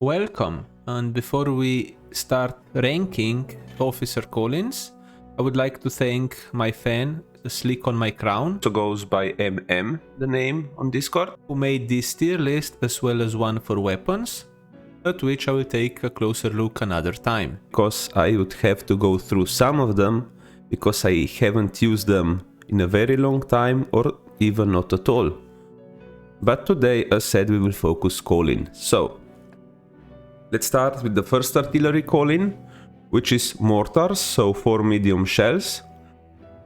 Welcome, and before we start ranking Officer Collins, I would like to thank my fan, Slick on My Crown, so goes by MM, the name on Discord, who made this tier list as well as one for weapons, at which I will take a closer look another time. Because I would have to go through some of them, because I haven't used them in a very long time or even not at all. But today, as said, we will focus Colin. So, let's start with the first artillery Colin, which is mortars, so 4 medium shells.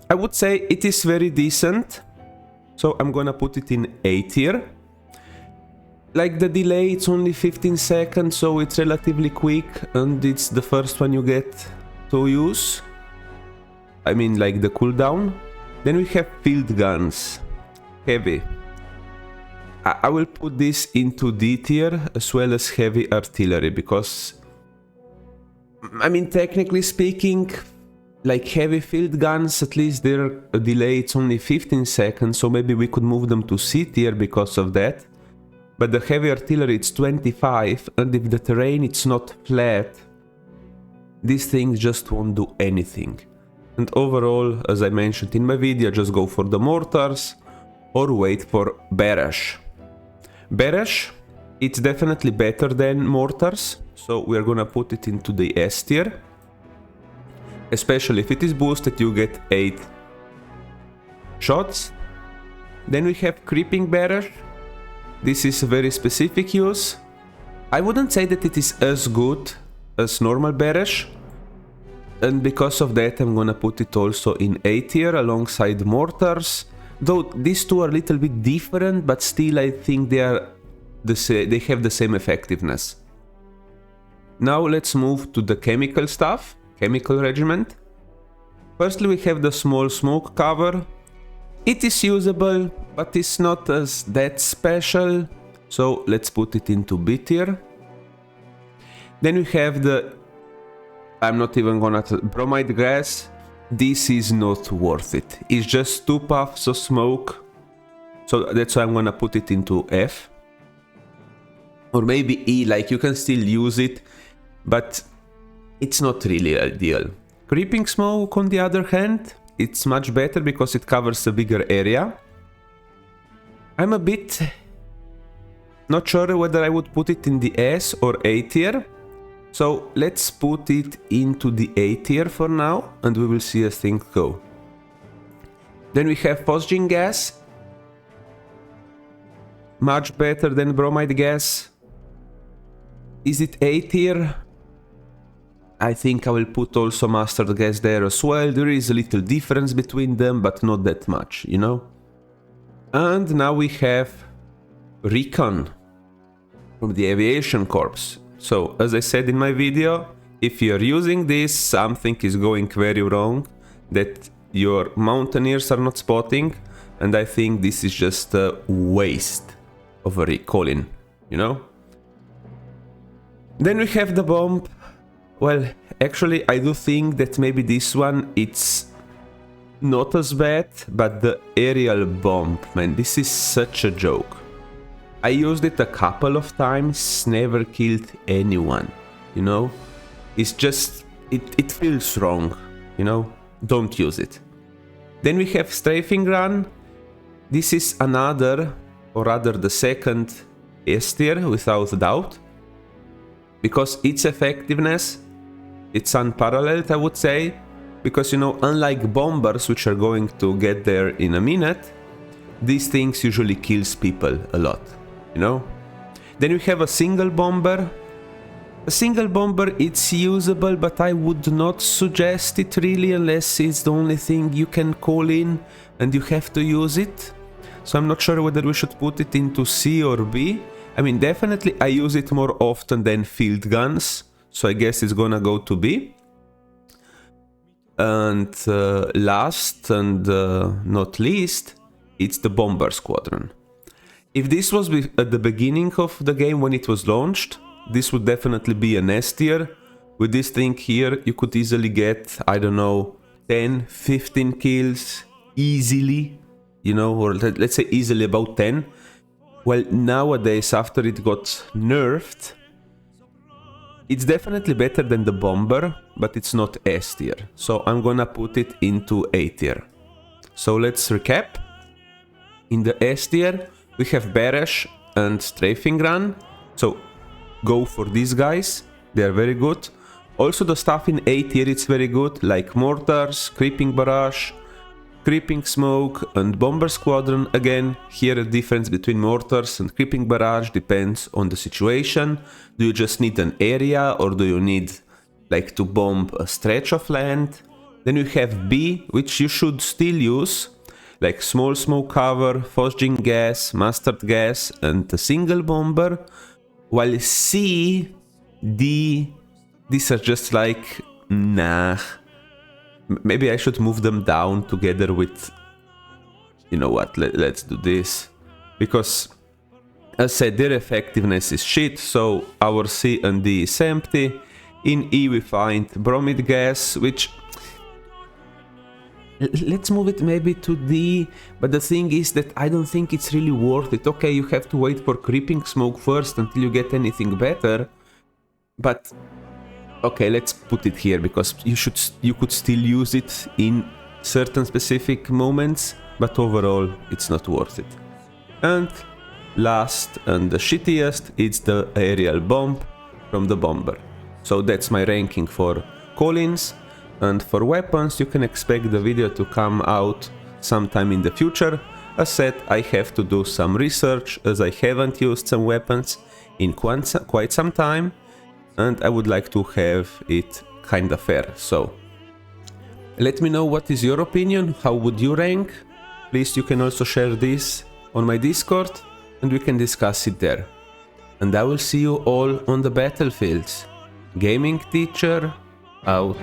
I would say it is very decent, so I'm gonna put it in A tier. Like the delay, it's only 15 seconds, so it's relatively quick, and it's the first one you get to use. I mean, like the cooldown. Then we have field guns, heavy. I will put this into D tier as well as heavy artillery because, I mean, technically speaking, like heavy field guns, at least their delay it's only 15 seconds, so maybe we could move them to C tier because of that. But the heavy artillery it's 25, and if the terrain it's not flat, these things just won't do anything. And overall, as I mentioned in my video, just go for the mortars or wait for barrage. Barrage, it's definitely better than mortars, so we're gonna put it into the S tier. Especially if it is boosted, you get 8 shots. Then we have creeping barrage. This is a very specific use. I wouldn't say that it is as good as normal barrage, and because of that I'm gonna put it also in A tier alongside mortars. Though these two are a little bit different, but still I think they have the same effectiveness. Now let's move to the chemical stuff, chemical regiment. Firstly we have the small smoke cover. It is usable, but it's not as that special, so let's put it into B tier. Then we have the, I'm not even gonna, bromide gas. This is not worth it. It's just 2 puffs of smoke. So that's why I'm gonna put it into F. Or maybe E, like you can still use it, but it's not really ideal. Creeping smoke, on the other hand, it's much better because it covers a bigger area. I'm a bit not sure whether I would put it in the S or A tier. So let's put it into the A tier for now, and we will see as things go. Then we have phosgene gas. Much better than bromide gas. Is it A tier? I think I will put also mustard gas there as well. There is a little difference between them, but not that much, you know? And now we have Recon from the Aviation Corps. So, as I said in my video, if you're using this, something is going very wrong that your mountaineers are not spotting, and I think this is just a waste of a Colin, you know? Then we have the bomb. Well, actually, I do think that maybe this one, it's not as bad, but the aerial bomb, man, this is such a joke. I used it a couple of times, never killed anyone, you know? It's just, it feels wrong, you know? Don't use it. Then we have strafing run. This is another, or rather the second S tier, without doubt. Because its effectiveness, it's unparalleled, I would say. Because, you know, unlike bombers, which are going to get there in a minute, these things usually kills people a lot. You know? Then we have a single bomber. A single bomber, it's usable, but I would not suggest it really unless it's the only thing you can call in and you have to use it. So I'm not sure whether we should put it into C or B. I mean, definitely I use it more often than field guns, so I guess it's gonna go to B. And last and not least, it's the bomber squadron. If this was at the beginning of the game when it was launched, this would definitely be an S tier. With this thing here, you could easily get, I don't know, 10, 15 kills easily, you know, or let's say easily about 10. Well, nowadays, after it got nerfed, It's definitely better than the bomber, but it's not S tier. So I'm gonna put it into A tier. So let's recap. In the S tier, we have Barrage and Strafing Run. So go for these guys, they are very good. Also the stuff in A tier is very good, like Mortars, Creeping Barrage, Creeping Smoke and Bomber Squadron. Again, here the difference between Mortars and Creeping Barrage depends on the situation. Do you just need an area or do you need like to bomb a stretch of land? Then you have B, which you should still use, like Small Smoke Cover, Phosgene Gas, Mustard Gas and a single bomber. While C, D, these are just like, nah. Maybe I should move them down together with, you know what, let's do this. Because, as I said, their effectiveness is shit, so our C and D is empty. In E we find Bromide Gas, which... Let's move it maybe to D, but the thing is that I don't think it's really worth it. Okay, you have to wait for Creeping Smoke first until you get anything better, but... Okay, let's put it here, because you could still use it in certain specific moments, but overall it's not worth it. And last and the shittiest, it's the aerial bomb from the bomber. So that's my ranking for Collins, and for weapons you can expect the video to come out sometime in the future. As said, I have to do some research, as I haven't used some weapons in quite some time. And I would like to have it kinda fair, so let me know what is your opinion, how would you rank? Please, you can also share this on my Discord and we can discuss it there. And I will see you all on the battlefields. Gaming Teacher out.